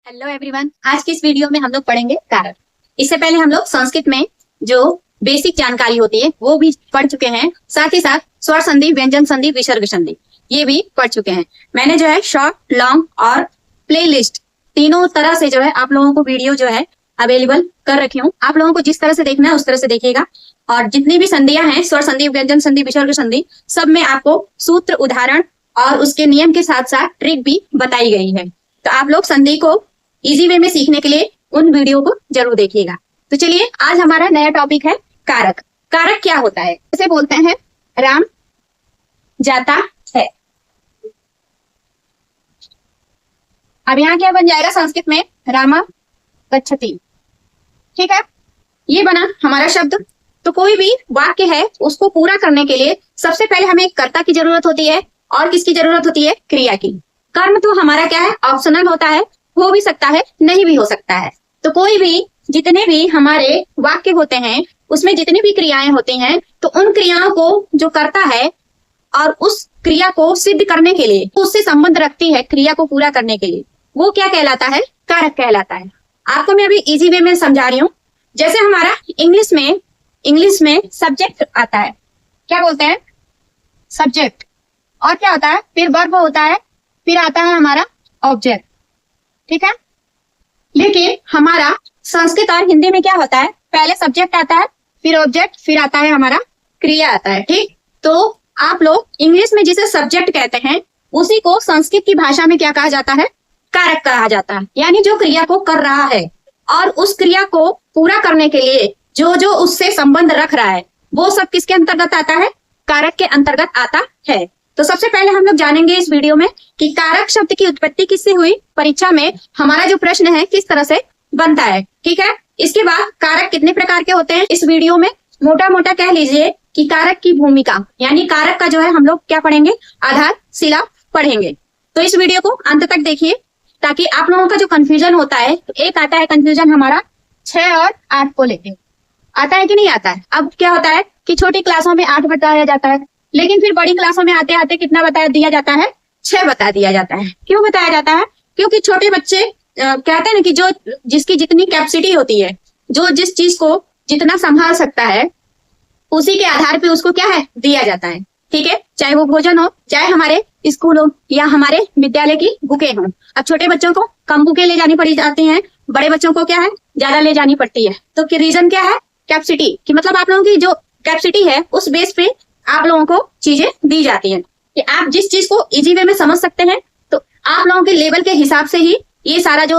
Hello everyone, आज की इस वीडियो में हम लोग पढ़ेंगे कारक। इससे पहले हम लोग संस्कृत में जो बेसिक जानकारी होती है वो भी पढ़ चुके हैं, साथ ही साथ स्वर संधि, व्यंजन संधि, विसर्ग संधि ये भी पढ़ चुके हैं। मैंने जो है शॉर्ट, लॉन्ग और प्लेलिस्ट तीनों तरह से जो है आप लोगों को वीडियो जो है अवेलेबल कर रखी हूँ। आप लोगों को जिस तरह से देखना है उस तरह से देखिएगा। और जितनी भी संधियां हैं, स्वर संधि, व्यंजन संधि, विसर्ग संधि, सब में आपको सूत्र, उदाहरण और उसके नियम के साथ साथ ट्रिक भी बताई गई है। तो आप लोग संधि को इजी वे में सीखने के लिए उन वीडियो को जरूर देखिएगा। तो चलिए, आज हमारा नया टॉपिक है कारक। कारक क्या होता है? इसे बोलते हैं राम जाता है। अब यहाँ क्या बन जाएगा संस्कृत में? रामा गच्छति। ठीक है, ये बना हमारा शब्द। तो कोई भी वाक्य है उसको पूरा करने के लिए सबसे पहले हमें एक कर्ता की जरूरत होती है और किसकी जरूरत होती है? क्रिया की। कर्म तो हमारा क्या है? ऑप्शनल होता है, हो भी सकता है, नहीं भी हो सकता है। तो कोई भी जितने भी हमारे वाक्य होते हैं उसमें जितनी भी क्रियाएं होती हैं, तो उन क्रियाओं को जो करता है और उस क्रिया को सिद्ध करने के लिए उससे संबंध रखती है, क्रिया को पूरा करने के लिए, वो क्या कहलाता है? कारक कहलाता है। आपको मैं अभी इजी वे में समझा रही हूँ। जैसे हमारा इंग्लिश में सब्जेक्ट आता है, क्या बोलते हैं? सब्जेक्ट। और क्या होता है? फिर वर्ब होता है, फिर आता है हमारा ऑब्जेक्ट। ठीक है, लेकिन हमारा संस्कृत और हिंदी में क्या होता है? पहले सब्जेक्ट आता है, फिर ऑब्जेक्ट, फिर आता है हमारा क्रिया आता है। ठीक, तो आप लोग इंग्लिश में जिसे सब्जेक्ट कहते हैं उसी को संस्कृत की भाषा में क्या कहा जाता है? कारक कहा जाता है। यानी जो क्रिया को कर रहा है और उस क्रिया को पूरा करने के लिए जो जो उससे संबंध रख रहा है वो सब किसके अंतर्गत आता है? कारक के अंतर्गत आता है। तो सबसे पहले हम लोग जानेंगे इस वीडियो में कि कारक शब्द की उत्पत्ति किससे हुई। परीक्षा में हमारा जो प्रश्न है किस तरह से बनता है। ठीक है, इसके बाद कारक कितने प्रकार के होते हैं इस वीडियो में मोटा मोटा कह लीजिए कि कारक की भूमिका, यानी कारक का जो है हम लोग क्या पढ़ेंगे? आधार शिला पढ़ेंगे। तो इस वीडियो को अंत तक देखिए ताकि आप लोगों का जो कंफ्यूजन होता है, तो एक आता है कंफ्यूजन हमारा 6 और 8 को लेके, आता है कि नहीं आता है? अब क्या होता है कि छोटी क्लासों में 8 बताया जाता है, लेकिन फिर बड़ी क्लासों में आते आते कितना बता दिया जाता है? 6 बता दिया जाता है। क्यों बताया जाता है? क्योंकि छोटे बच्चे कहते हैं ना कि जो जिसकी जितनी कैपेसिटी होती है, जो जिस चीज को जितना संभाल सकता है, उसी के आधार पे उसको क्या है? दिया जाता है। ठीक है, चाहे वो भोजन हो, चाहे हमारे स्कूल हो या हमारे विद्यालय की बुकें हो। अब छोटे बच्चों को कम बुकें ले जानी पड़ी जाती हैं, बड़े बच्चों को क्या है? ज्यादा ले जानी पड़ती है। तो रीजन क्या है? कैपेसिटी की, मतलब आप लोगों की जो कैपेसिटी है उस बेस पे आप लोगों को चीजें दी जाती हैं कि आप जिस चीज को इजी वे में समझ सकते हैं, तो आप लोगों के लेवल के हिसाब से ही ये सारा जो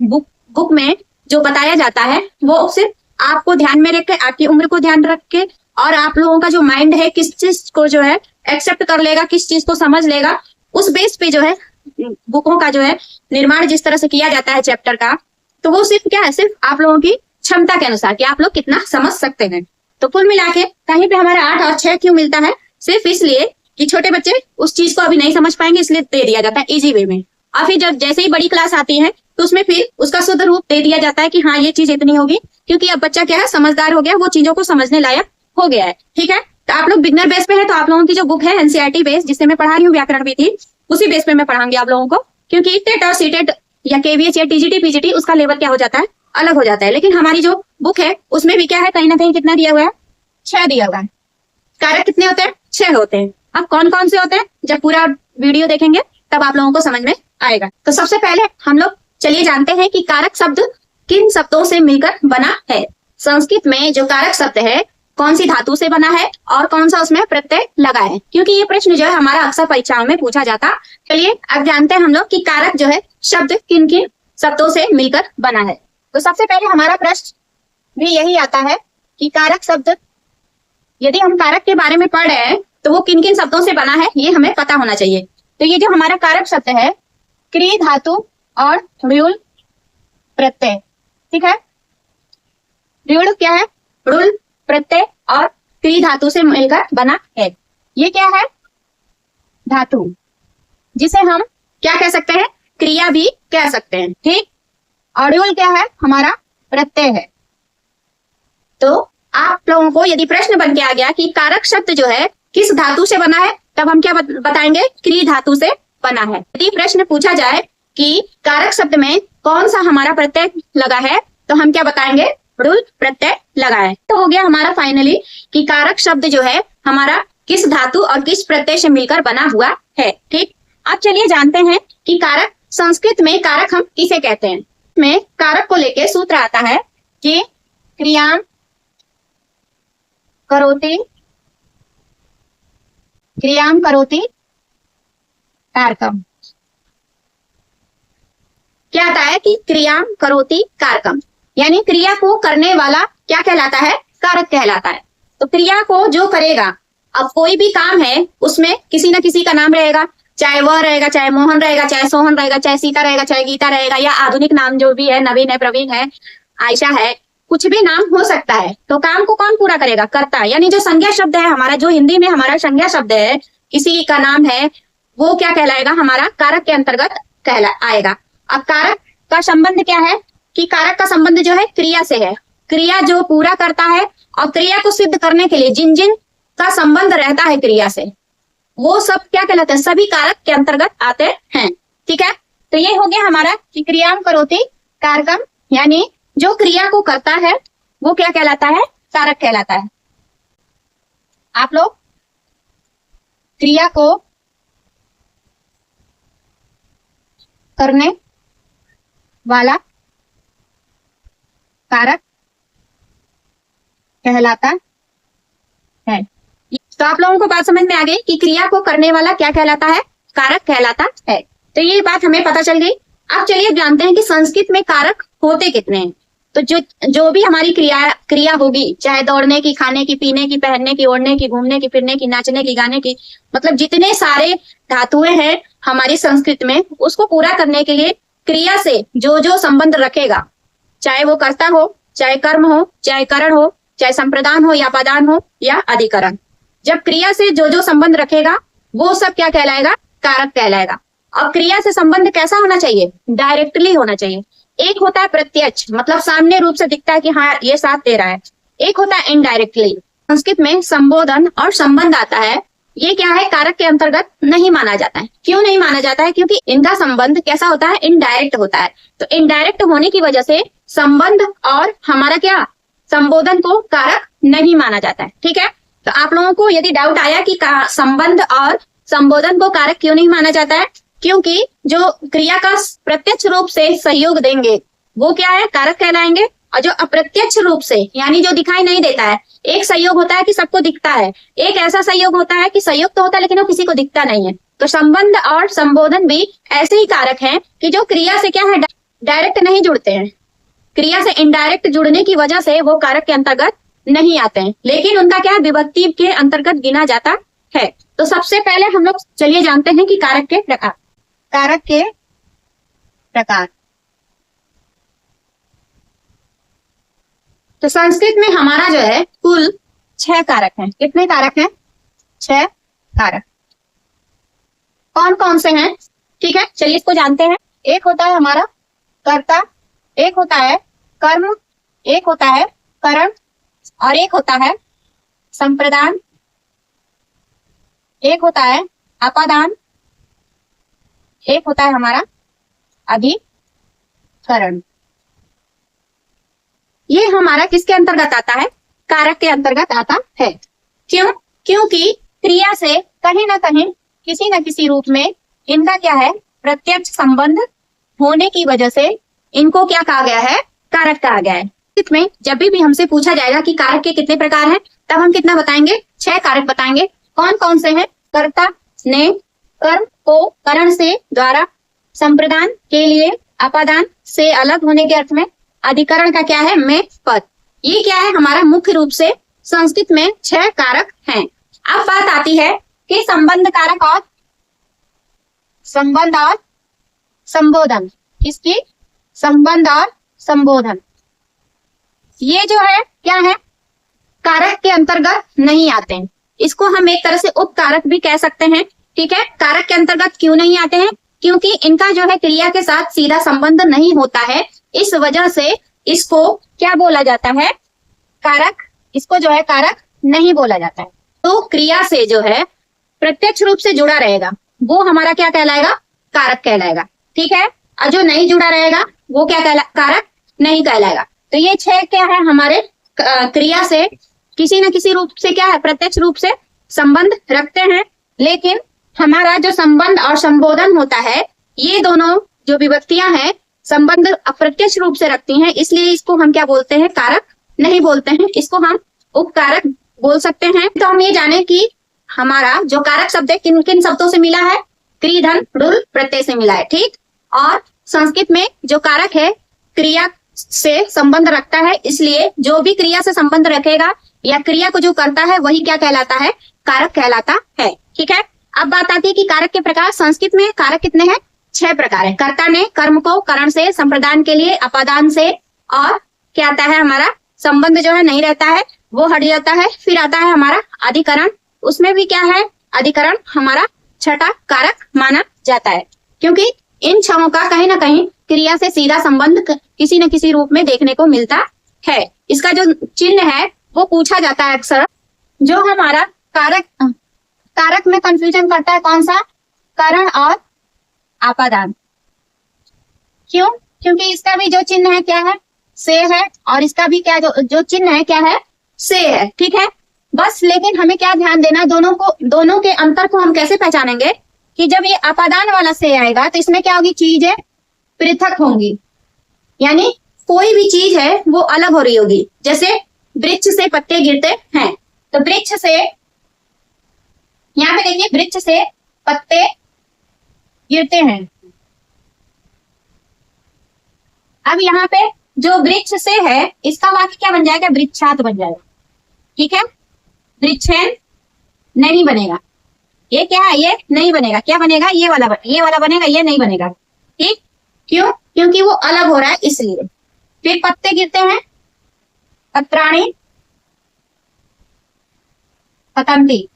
बुक में जो बताया जाता है वो सिर्फ आपको ध्यान में रख के, आपकी उम्र को ध्यान रख के, और आप लोगों का जो माइंड है किस चीज को जो है एक्सेप्ट कर लेगा, किस चीज को समझ लेगा, उस बेस पे जो है बुकों का जो है निर्माण जिस तरह से किया जाता है चैप्टर का, तो वो सिर्फ क्या है? सिर्फ आप लोगों की क्षमता के अनुसार कि आप लोग कितना समझ सकते हैं। तो कुल मिला के कहीं पे हमारा 8 और 6 क्यों मिलता है? सिर्फ इसलिए कि छोटे बच्चे उस चीज को अभी नहीं समझ पाएंगे, इसलिए दे दिया जाता है इजी वे में। और फिर जब जैसे ही बड़ी क्लास आती है तो उसमें फिर उसका शुद्ध रूप दे दिया जाता है कि हाँ ये चीज इतनी होगी, क्योंकि अब बच्चा क्या है? समझदार हो गया, वो चीजों को समझने लायक हो गया है। ठीक है, तो आप लोग बिगनर बेस पे है, तो आप लोगों की जो बुक है एनसीईआरटी बेस, जिससे मैं पढ़ा रही हूँ, व्याकरण भी थी, उसी बेस पे मैं पढ़ाऊंगी आप लोगों को। क्योंकि टेट और सीटेट या केवीएच या टीजीटी पीजीटी उसका लेवल क्या हो जाता है? अलग हो जाता है। लेकिन हमारी जो बुक है उसमें भी क्या है? कहीं ना कहीं कितना दिया हुआ है? 6 दिया हुआ है। कारक कितने होते हैं? 6 होते हैं। अब कौन कौन से होते हैं, जब पूरा वीडियो देखेंगे तब आप लोगों को समझ में आएगा। तो सबसे पहले हम लोग चलिए जानते हैं कि कारक शब्द किन शब्दों से मिलकर बना है। संस्कृत में जो कारक शब्द है कौन सी धातु से बना है और कौन सा उसमें प्रत्यय लगा है, क्योंकि ये प्रश्न जो है हमारा अक्सर परीक्षाओं में पूछा जाता। चलिए अब जानते हैं हम लोग कि कारक जो है शब्द किन किन शब्दों से मिलकर बना है। तो सबसे पहले हमारा प्रश्न भी यही आता है कि कारक शब्द, यदि हम कारक के बारे में पढ़ रहे हैं तो वो किन किन शब्दों से बना है ये हमें पता होना चाहिए। तो ये जो हमारा कारक शब्द है, क्री धातु और ऋण प्रत्यय। ठीक है, ऋण क्या है? ऋण प्रत्यय और क्री धातु से मिलकर बना है। ये क्या है? धातु, जिसे हम क्या कह सकते हैं? क्रिया भी कह सकते हैं। ठीक, और ऋण क्या है? हमारा प्रत्यय है। तो आप लोगों को यदि प्रश्न बन के आ गया कि कारक शब्द जो है किस धातु से बना है, तब हम क्या बताएंगे? क्री धातु से बना है। यदि प्रश्न पूछा जाए कि कारक शब्द में कौन सा हमारा प्रत्यय लगा है, तो हम क्या बताएंगे, रुल प्रत्यय लगा है। तो हो गया हमारा फाइनली कि कारक शब्द जो है हमारा किस धातु और किस प्रत्यय से मिलकर बना हुआ है। ठीक, अब चलिए जानते हैं कि कारक, संस्कृत में कारक हम किसे कहते हैं। में कारक को लेके सूत्र आता है कि क्रियाम करोति, क्रियाम करोति कारकम। क्या आता है कि क्रियाम करोति कारकम, यानी क्रिया को करने वाला क्या कहलाता है, कारक कहलाता है। तो क्रिया को जो करेगा, अब कोई भी काम है उसमें किसी न किसी का नाम रहेगा, चाहे वह रहेगा, चाहे मोहन रहेगा, चाहे सोहन रहेगा, चाहे सीता रहेगा, चाहे गीता रहेगा, या आधुनिक नाम जो भी है, नवीन है, प्रवीण है, आयशा है, कुछ भी नाम हो सकता है। तो काम को कौन पूरा करेगा, कर्ता। यानी जो संज्ञा शब्द है हमारा, जो हिंदी में हमारा संज्ञा शब्द है, किसी का नाम है, वो क्या कहलाएगा, हमारा कारक के अंतर्गत आएगा। अब कारक का संबंध क्या है कि कारक का संबंध जो है क्रिया से है। क्रिया जो पूरा करता है और क्रिया को सिद्ध करने के लिए जिन जिन का संबंध रहता है क्रिया से, वो सब क्या कहलाते हैं, सभी कारक के अंतर्गत आते हैं। ठीक है, तो ये हो गया हमारा कि क्रियाम करोति कारकम, यानी जो क्रिया को करता है वो क्या कहलाता है, कारक कहलाता है। आप लोग क्रिया को करने वाला कारक कहलाता है। तो आप लोगों को बात समझ में आ गई कि क्रिया को करने वाला क्या कहलाता है, कारक कहलाता है। तो ये बात हमें पता चल गई। अब चलिए जानते हैं कि संस्कृत में कारक होते कितने हैं। तो जो भी हमारी क्रिया होगी, चाहे दौड़ने की, खाने की, पीने की, पहनने की, ओढ़ने की, घूमने की, फिरने की, नाचने की, गाने की, मतलब जितने सारे धातुएं हैं हमारी संस्कृत में, उसको पूरा करने के लिए क्रिया से जो जो संबंध रखेगा, चाहे वो कर्ता हो, चाहे कर्म हो, चाहे करण हो, चाहे संप्रदान हो या पदान हो या अधिकरण, जब क्रिया से जो जो संबंध रखेगा वो सब क्या कहलाएगा, कारक कहलाएगा। अब क्रिया से संबंध कैसा होना चाहिए, डायरेक्टली होना चाहिए। एक होता है प्रत्यक्ष, मतलब सामने रूप से दिखता है कि हाँ ये साथ दे रहा है। एक होता है इनडायरेक्टली। संस्कृत में संबोधन और संबंध आता है, ये क्या है, कारक के अंतर्गत नहीं माना जाता है। क्यों नहीं माना जाता है, क्योंकि इनका संबंध कैसा होता है, इनडायरेक्ट होता है। तो इनडायरेक्ट होने की वजह से संबंध और हमारा क्या, संबोधन को कारक नहीं माना जाता है। ठीक है, तो आप लोगों को यदि डाउट आया कि संबंध और संबोधन को कारक क्यों नहीं माना जाता है, क्योंकि जो क्रिया का प्रत्यक्ष रूप से सहयोग देंगे वो क्या है, कारक कहलाएंगे। और जो अप्रत्यक्ष रूप से, यानी जो दिखाई नहीं देता है, एक सहयोग होता है कि सबको दिखता है, एक ऐसा सहयोग होता है कि सहयोग तो होता है लेकिन वो किसी को दिखता नहीं है। तो संबंध और संबोधन भी ऐसे ही कारक हैं कि जो क्रिया से क्या है, डायरेक्ट नहीं जुड़ते हैं, क्रिया से इनडायरेक्ट जुड़ने की वजह से वो कारक के अंतर्गत नहीं आते हैं, लेकिन उनका क्या है, विभक्ति के अंतर्गत गिना जाता है। तो सबसे पहले हम लोग चलिए जानते हैं कि कारक के प्रकार। कारक के प्रकार, तो संस्कृत में हमारा जो है कुल 6 कारक हैं। कितने कारक हैं, 6 कारक। कौन कौन से हैं, ठीक है, चलिए इसको जानते हैं। एक होता है हमारा कर्ता, एक होता है कर्म, एक होता है करण, और एक होता है संप्रदान, एक होता है अपादान, एक होता है हमारा अधिकरण। ये हमारा किसके अंतर्गत आता है, कारक के अंतर्गत आता है। क्यों, क्योंकि क्रिया से कहीं ना कहीं, किसी न किसी रूप में इनका क्या है, प्रत्यक्ष संबंध होने की वजह से इनको क्या कहा गया है, कारक कहा गया है। इसमें जब भी हमसे पूछा जाएगा कि कारक के कितने प्रकार हैं, तब हम कितना बताएंगे, 6 कारक बताएंगे। कौन कौन से हैं, कर्ता ने कर्म को करण से द्वारा, संप्रदान के लिए अपादान से अलग होने के अर्थ में, अधिकरण का क्या है, में पद। ये क्या है, हमारा मुख्य रूप से संस्कृत में 6 कारक हैं। अब बात आती है कि संबंध कारक और संबंध और संबोधन, किसकी, संबंध और संबोधन, ये जो है क्या है, कारक के अंतर्गत नहीं आते हैं। इसको हम एक तरह से उपकारक भी कह सकते हैं। ठीक है, कारक के अंतर्गत क्यों नहीं आते हैं, क्योंकि इनका जो है क्रिया के साथ सीधा संबंध नहीं होता है, इस वजह से इसको क्या बोला जाता है, कारक, इसको जो है कारक नहीं बोला जाता है। तो क्रिया से जो है प्रत्यक्ष रूप से जुड़ा रहेगा वो हमारा क्या कहलाएगा, कारक कहलाएगा। ठीक है, और जो नहीं जुड़ा रहेगा वो क्या कारक नहीं कहलाएगा। तो ये 6 क्या है, हमारे क्रिया से किसी न किसी रूप से क्या है, प्रत्यक्ष रूप से संबंध रखते हैं। लेकिन हमारा जो संबंध और संबोधन होता है, ये दोनों जो विभक्तियां हैं संबंध अप्रत्यक्ष रूप से रखती हैं, इसलिए इसको हम क्या बोलते हैं, कारक नहीं बोलते हैं, इसको हम उपकारक बोल सकते हैं। तो हम ये जाने कि हमारा जो कारक शब्द है किन किन शब्दों से मिला है, क्री धन डुल प्रत्यय से मिला है, ठीक। और संस्कृत में जो कारक है क्रिया से संबंध रखता है, इसलिए जो भी क्रिया से संबंध रखेगा या क्रिया को जो करता है वही क्या कहलाता है, कारक कहलाता है, ठीक है। अब बात आती है कि कारक के प्रकार। संस्कृत में कारक कितने हैं, 6 प्रकार है। कर्ता ने कर्म को करण से, संप्रदान के लिए अपादान से, और क्या आता है हमारा संबंध जो है नहीं रहता है वो हट जाता है। फिर आता है हमारा अधिकरण, उसमें भी क्या है, अधिकरण हमारा छठा कारक माना जाता है, क्योंकि इन 6 का कहीं ना कहीं क्रिया से सीधा संबंध किसी न किसी रूप में देखने को मिलता है। इसका जो चिन्ह है वो पूछा जाता है अक्सर। जो हमारा कारक में कंफ्यूजन करता है कौन सा, करण और आपादान। क्यों, क्योंकि इसका भी जो चिन्ह है क्या है, से है, और इसका भी क्या जो चिन्ह है क्या है, से है, ठीक है। बस लेकिन हमें क्या ध्यान देना, दोनों के अंतर को हम कैसे पहचानेंगे कि जब ये अपादान वाला से आएगा तो इसमें क्या होगी, चीजें पृथक होंगी, यानी कोई भी चीज है वो अलग हो रही होगी। जैसे वृक्ष से पत्ते गिरते हैं, तो वृक्ष से, यहाँ पे देखिए वृक्ष से पत्ते गिरते हैं। अब यहाँ पे जो वृक्ष से है इसका वाक्य क्या बन जाएगा, वृक्षात बन जाएगा, ठीक है। वृक्षेन नहीं बनेगा, ये क्या है, ये नहीं बनेगा, क्या बनेगा, ये वाला बनेगा, ये नहीं बनेगा, ठीक। क्यों, क्योंकि वो अलग हो रहा है इसलिए। फिर पत्ते गिरते हैं, पत्राणी पतंती,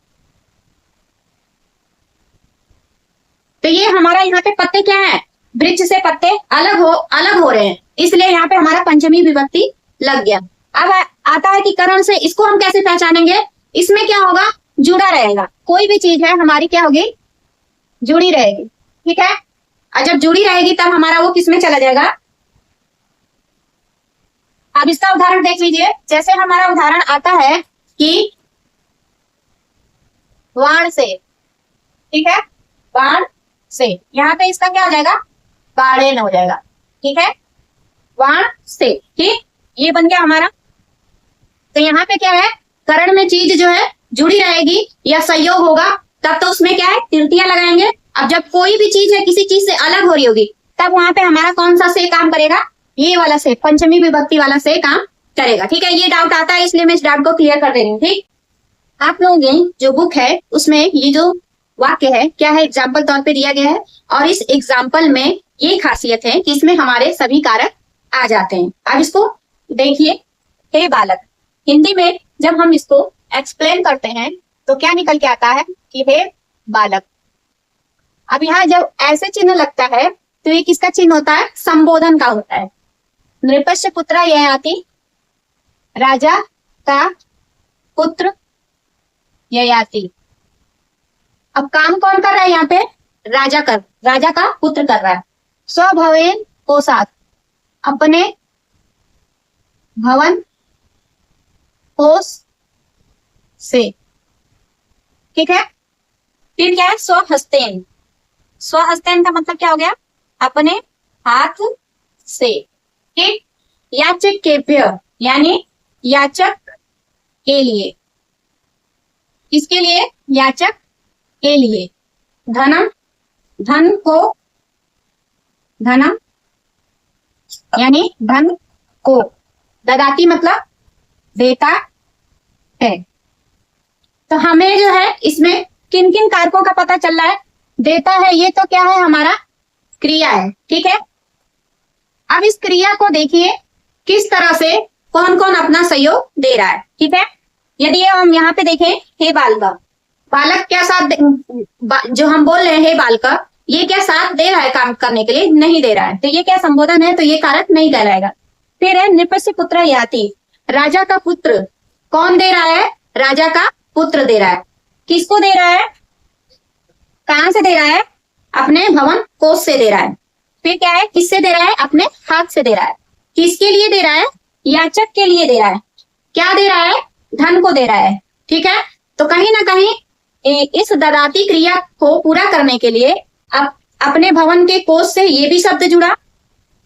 तो ये हमारा यहाँ पे पत्ते क्या है, वृक्ष से पत्ते अलग हो रहे हैं, इसलिए यहाँ पे हमारा पंचमी विभक्ति लग गया। अब आता है कि करण से, इसको हम कैसे पहचानेंगे, इसमें क्या होगा, जुड़ा रहेगा, कोई भी चीज है हमारी क्या होगी, जुड़ी रहेगी, ठीक है। और जब जुड़ी रहेगी तब हमारा वो किसमें चला जाएगा। अब इसका उदाहरण देख लीजिए, जैसे हमारा उदाहरण आता है कि वाण से, ठीक है, वाण से, यहाँ पे इसका क्या हो जाएगा, बाणेन हो जाएगा, ठीक है, वाण से, ठीक, ये बन गया हमारा। तो यहाँ पे क्या है, करण में चीज जो है जुड़ी रहेगी या संयोग होगा तब तो उसमें क्या है, तृतीया लगाएंगे। अब जब कोई भी चीज है किसी चीज से अलग हो रही होगी तब वहां पे हमारा कौन सा से काम करेगा, ये वाला से, पंचमी विभक्ति वाला से काम करेगा, ठीक है। ये डाउट आता है इसलिए मैं इस डाउट को क्लियर कर दे रही हूँ, ठीक। आप लोगों की जो बुक है उसमें ये जो वाक्य है क्या है, एग्जाम्पल तौर पे दिया गया है, और इस एग्जाम्पल में ये खासियत है कि इसमें हमारे सभी कारक आ जाते हैं। अब इसको देखिए, हे बालक, हिंदी में जब हम इसको एक्सप्लेन करते हैं तो क्या निकल के आता है कि हे बालक। अब यहाँ जब ऐसे चिन्ह लगता है तो ये किसका चिन्ह होता है, संबोधन का होता है। नृपस्य पुत्र ययाति, राजा का पुत्र ययाति। अब काम कौन कर रहा है यहाँ पे, राजा का पुत्र कर रहा है। स्वभवेन कोशात, अपने भवन कोष से, ठीक है। फिर क्या है, स्वहस्तेन, स्वहस्तेन का मतलब क्या हो गया, अपने हाथ से, ठीक। याचक केभ्य, यानी याचक के लिए, किसके लिए, याचक के लिए। धनम, धन को, धनम यानी धन को, ददाती मतलब देता है। तो हमें जो है इसमें किन किन कारकों का पता चल रहा है, देता है, ये तो क्या है, हमारा क्रिया है, ठीक है। अब इस क्रिया को देखिए किस तरह से कौन कौन अपना सहयोग दे रहा है, ठीक है। यदि हम यहाँ पे देखें, हे बालका, बालक क्या साथ जो हम बोल रहे हैं हे बालका, ये क्या साथ दे रहा है काम करने के लिए, नहीं दे रहा है, तो ये क्या संबोधन है, तो ये कारक नहीं कहलाएगा। फिर है नृपस्य पुत्र याति, राजा का पुत्र, कौन दे रहा है, राजा का पुत्र दे रहा है। किसको दे रहा है, कहां से दे रहा है, अपने भवन कोष से दे रहा है, फिर क्या है, किससे दे रहा है, अपने हाथ से दे रहा है। किसके लिए दे रहा है, याचक के लिए दे रहा है। क्या दे रहा है, धन को दे रहा है। ठीक है, तो कहीं ना कहीं इस ददाती क्रिया को पूरा करने के लिए अब अपने भवन के कोष से ये भी शब्द जुड़ा,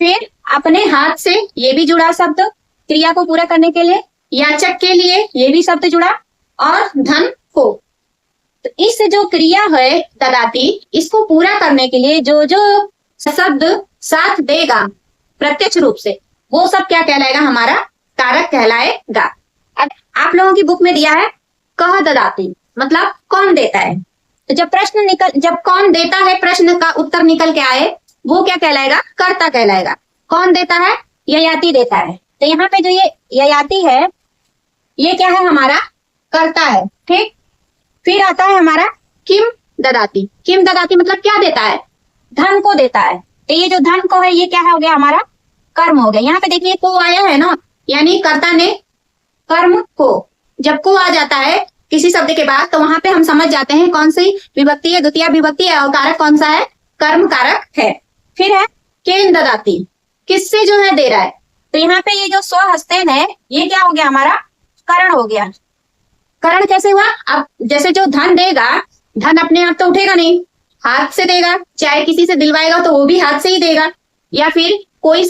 फिर अपने हाथ से ये भी जुड़ा शब्द क्रिया को पूरा करने के लिए, याचक के लिए ये भी शब्द जुड़ा, और धन को। तो इस जो क्रिया है ददाती, इसको पूरा करने के लिए जो जो शब्द साथ देगा प्रत्यक्ष रूप से, वो सब क्या कहलाएगा, हमारा कारक कहलाएगा। अब आप लोगों की बुक में दिया है कह ददाती, मतलब कौन देता है। तो जब कौन देता है प्रश्न का उत्तर निकल के आए, वो क्या कहलाएगा, कर्ता कहलाएगा। कौन देता है, ययाति देता है। तो यहाँ पे जो ये ययाति है, ये क्या है, हमारा कर्ता है। ठीक, फिर आता है हमारा किम ददाती। किम ददाती मतलब क्या देता है, धन को देता है। तो ये जो धन को है, ये क्या हो गया, हमारा कर्म हो गया। यहाँ पे देखिए को आया है ना, यानी कर्ता ने कर्म को, जब को आ जाता है किसी शब्द के बाद, तो वहां पे हम समझ जाते हैं कौन सी विभक्ति है, द्वितीय विभक्ति है, और कारक कौन सा है, कर्म कारक है। फिर है केन ददाती, किससे जो है दे रहा है। तो यहाँ पे ये जो स्वहस्तेन है, ये क्या हो गया, हमारा करण हो गया। करण कैसे हुआ, अब जैसे जो धन देगा, धन अपने आप तो उठेगा नहीं, हाथ से देगा। चाहे किसी से दिलवाएगा तो वो भी हाथ से ही देगा, या फिर कोई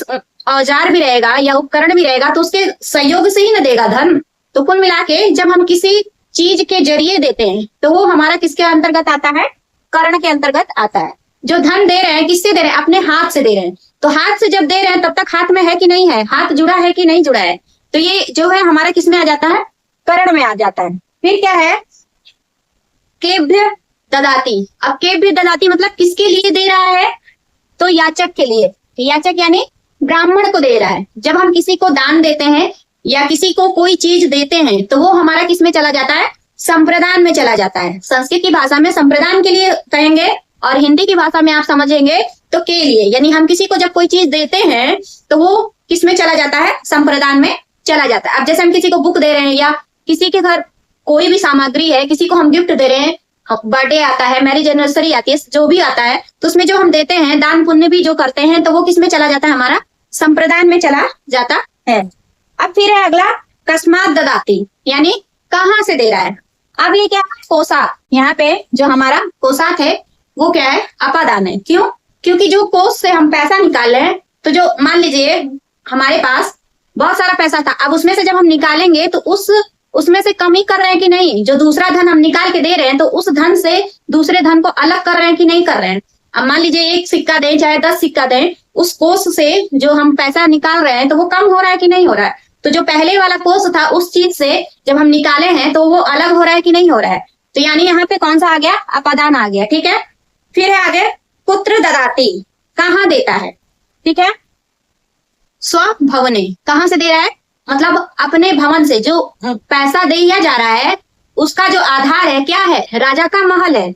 औजार भी रहेगा या उपकरण भी रहेगा तो उसके सहयोग से ही ना देगा धन। तो कुल मिला के जब हम किसी चीज के जरिए देते हैं तो वो हमारा किसके अंतर्गत आता है, करण के अंतर्गत आता है। जो धन दे रहे हैं, किससे दे रहे हैं, अपने हाथ से दे रहे हैं। तो हाथ से जब दे रहे हैं, तब तक हाथ में है कि नहीं है, हाथ जुड़ा है कि नहीं जुड़ा है। तो ये जो है हमारा किस में आ जाता है, करण में आ जाता है। फिर क्या है, केभ्य ददाती। अब केभ्य ददाती मतलब किसके लिए दे रहा है, तो याचक के लिए। याचक यानी ब्राह्मण को दे रहा है। जब हम किसी को दान देते हैं या किसी को कोई चीज देते हैं, तो वो हमारा किस में चला जाता है, संप्रदान में चला जाता है। संस्कृत की भाषा में संप्रदान के लिए कहेंगे, और हिंदी की भाषा में आप समझेंगे तो के लिए। यानी हम किसी को जब कोई चीज देते हैं तो वो किस में चला जाता है, संप्रदान में चला जाता है। अब जैसे हम किसी को बुक दे रहे हैं, या किसी के घर कोई भी सामग्री है, किसी को हम गिफ्ट दे रहे हैं, बर्थडे आता है, मैरिज एनिवर्सरी आती है, जो भी आता है, तो उसमें जो हम देते हैं, दान पुण्य भी जो करते हैं, तो वो किस में चला जाता है, हमारा संप्रदान में चला जाता है। अब फिर है अगला कस्मात ददाती, यानी कहाँ से दे रहा है। अब ये क्या है, कोषात। यहाँ पे जो हमारा कोषात है वो क्या है, अपादान है। क्यों, क्योंकि जो कोष से हम पैसा निकाल रहे हैं, तो जो मान लीजिए हमारे पास बहुत सारा पैसा था, अब उसमें से जब हम निकालेंगे तो उसमें से कमी कर रहे हैं कि नहीं, जो दूसरा धन हम निकाल के दे रहे हैं, तो उस धन से दूसरे धन को अलग कर रहे हैं कि नहीं कर रहे हैं। अब मान लीजिए 1 सिक्का दें चाहे 10 सिक्का दें, उस कोष से जो हम पैसा निकाल रहे हैं तो वो कम हो रहा है कि नहीं हो रहा है। तो जो पहले वाला कोष था, उस चीज से जब हम निकाले हैं तो वो अलग हो रहा है कि नहीं हो रहा है। तो यानी यहाँ पे कौन सा आ गया, अपादान आ गया। ठीक है, फिर है आगे पुत्र ददाती, कहाँ देता है। ठीक है, स्वभवने, कहाँ से दे रहा है, मतलब अपने भवन से। जो पैसा दिया जा रहा है उसका जो आधार है क्या है, राजा का महल है।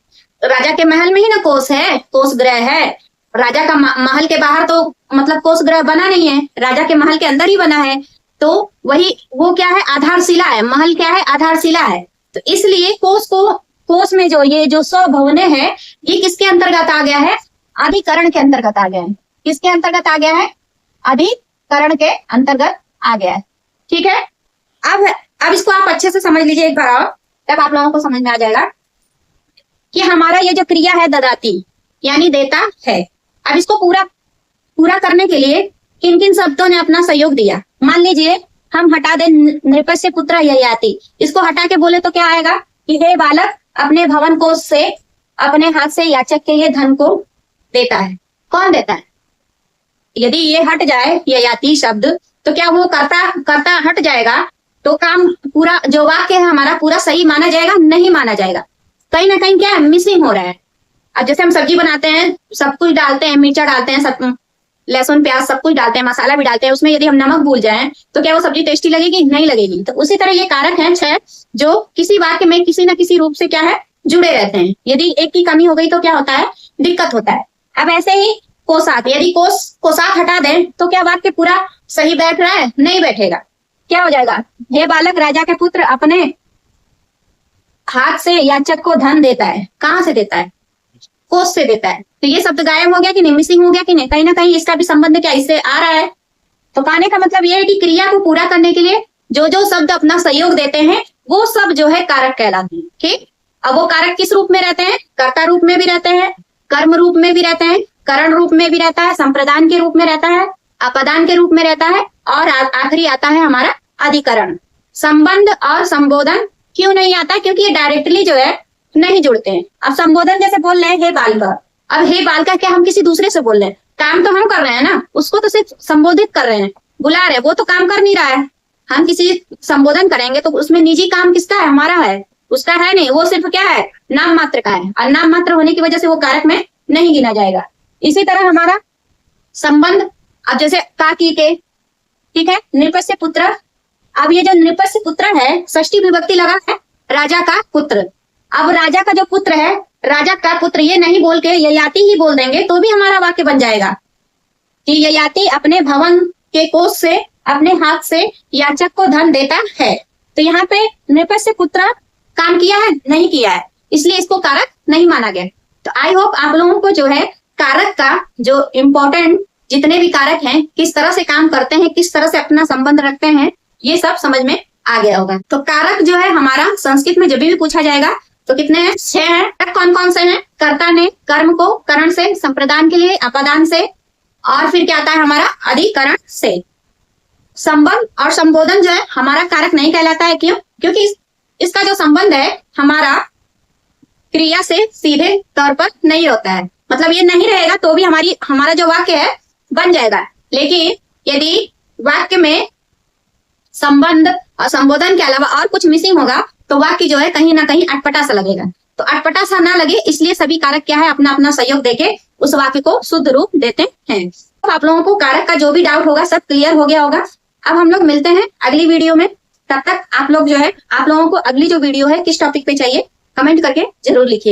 राजा के महल में ही ना कोष है, कोष गृह है। राजा का महल के बाहर तो मतलब कोष गृह बना नहीं है, राजा के महल के अंदर ही बना है। तो वही वो क्या है, आधारशिला है। महल क्या है, आधारशिला है। तो इसलिए कोष में जो ये जो स्वभवने है, ये किसके अंतर्गत आ गया है, अधिकरण के अंतर्गत आ गया है। किसके अंतर्गत आ गया है, अधिकरण के अंतर्गत आ गया है। ठीक है, अब इसको आप अच्छे से समझ लीजिए एक बार और, तब आप लोगों को समझ में आ जाएगा कि हमारा ये जो क्रिया है ददाती, यानी देता है। अब इसको पूरा करने के लिए किन किन शब्दों ने अपना सहयोग दिया। मान लीजिए हम हटा दे नृपस्य पुत्र ययाति, इसको हटा के बोले तो क्या आएगा कि हे बालक अपने भवन कोष से अपने हाथ से याचक के लिए धन को देता है। कौन देता है, यदि ये हट जाए ययाति शब्द, तो क्या वो कर्ता हट जाएगा, तो काम पूरा जो वाक्य है हमारा पूरा सही माना जाएगा, नहीं माना जाएगा। कहीं ना कहीं क्या है, मिसिंग हो रहा है। अब जैसे हम सब्जी बनाते हैं, सब कुछ डालते हैं, मिर्चा डालते हैं, सब लहसुन प्याज सब कुछ डालते हैं, मसाला भी डालते हैं, उसमें यदि हम नमक भूल जाएं तो क्या वो सब्जी टेस्टी लगेगी, नहीं लगेगी। तो उसी तरह ये कारक हैं 6 जो किसी वाक्य में किसी न किसी रूप से क्या है, जुड़े रहते हैं। यदि एक की कमी हो गई तो क्या होता है, दिक्कत होता है। अब ऐसे ही कोषात, यदि कोषात हटा दें तो क्या वाक्य पूरा सही बैठ रहा है, नहीं बैठेगा। क्या हो जाएगा, हे बालक राजा के पुत्र अपने हाथ से याचक को धन देता है। कहां से देता है, कोष से देता है। तो ये शब्द गायब हो गया कि नहीं, मिसिंग हो गया कि नहीं, कहीं ना कहीं इसका भी संबंध क्या इससे आ रहा है। तो कहने का मतलब ये है कि क्रिया को पूरा करने के लिए जो जो शब्द अपना सहयोग देते हैं वो सब जो है कारक कहलाते हैं। ठीक, अब वो कारक किस रूप में रहते हैं? कर्ता रूप में भी रहते हैं, कर्म रूप में भी रहते हैं, करण रूप में भी रहता है, संप्रदान के रूप में रहता है, अपदान के रूप में रहता है, और आखिरी आता है हमारा अधिकरण। संबंध और संबोधन क्यों नहीं आता? क्योंकि ये डायरेक्टली जो है नहीं जुड़ते हैं। अब संबोधन जैसे बोल रहे हैं हे बालिका, अब हे बालिका क्या हम किसी दूसरे से बोल रहे हैं? काम तो हम कर रहे हैं ना, उसको तो सिर्फ संबोधित कर रहे हैं, बुला रहे हैं, वो तो काम कर नहीं रहा है। हम किसी संबोधन करेंगे तो उसमें निजी काम किसका है? हमारा है, उसका है नहीं, वो सिर्फ क्या है? नाम मात्र का है, और नाम मात्र होने की वजह से वो कारक में नहीं गिना जाएगा। इसी तरह हमारा संबंध, अब जैसे का की के, ठीक है, नृपस्य पुत्र, अब ये जो नृपस्य पुत्र है षष्ठी विभक्ति लगा है, राजा का पुत्र। अब राजा का जो पुत्र है, राजा का पुत्र, ये नहीं बोल के ययाति ही बोल देंगे तो भी हमारा वाक्य बन जाएगा कि ययाति अपने भवन के कोष से अपने हाथ से याचक को धन देता है। तो यहाँ पे नृपस्य पुत्र काम किया है? नहीं किया है, इसलिए इसको कारक नहीं माना गया। तो आई होप आप लोगों को जो है कारक का जो इम्पोर्टेंट जितने भी कारक हैं किस तरह से काम करते हैं, किस तरह से अपना संबंध रखते हैं, ये सब समझ में आ गया होगा। तो कारक जो है हमारा संस्कृत में जब भी पूछा जाएगा तो कितने हैं? 6 हैं। कौन कौन से हैं? कर्ता ने कर्म को करण से, संप्रदान के लिए अपदान से, और फिर क्या आता है हमारा अधिकरण से। संबंध और संबोधन जो है हमारा कारक नहीं कहलाता है। क्यों? क्योंकि इसका जो संबंध है हमारा क्रिया से सीधे तौर पर नहीं होता है, मतलब ये नहीं रहेगा तो भी हमारा जो वाक्य है बन जाएगा। लेकिन यदि वाक्य में संबंध और संबोधन के अलावा और कुछ मिसिंग होगा तो वाक्य जो है कहीं ना कहीं अटपटा सा लगेगा। तो अटपटा सा ना लगे इसलिए सभी कारक क्या है अपना अपना सहयोग देके उस वाक्य को शुद्ध रूप देते हैं। तो आप लोगों को कारक का जो भी डाउट होगा सब क्लियर हो गया होगा। अब हम लोग मिलते हैं अगली वीडियो में। तब तक आप लोग जो है, आप लोगों को अगली जो वीडियो है किस टॉपिक पे चाहिए कमेंट करके जरूर लिखिए।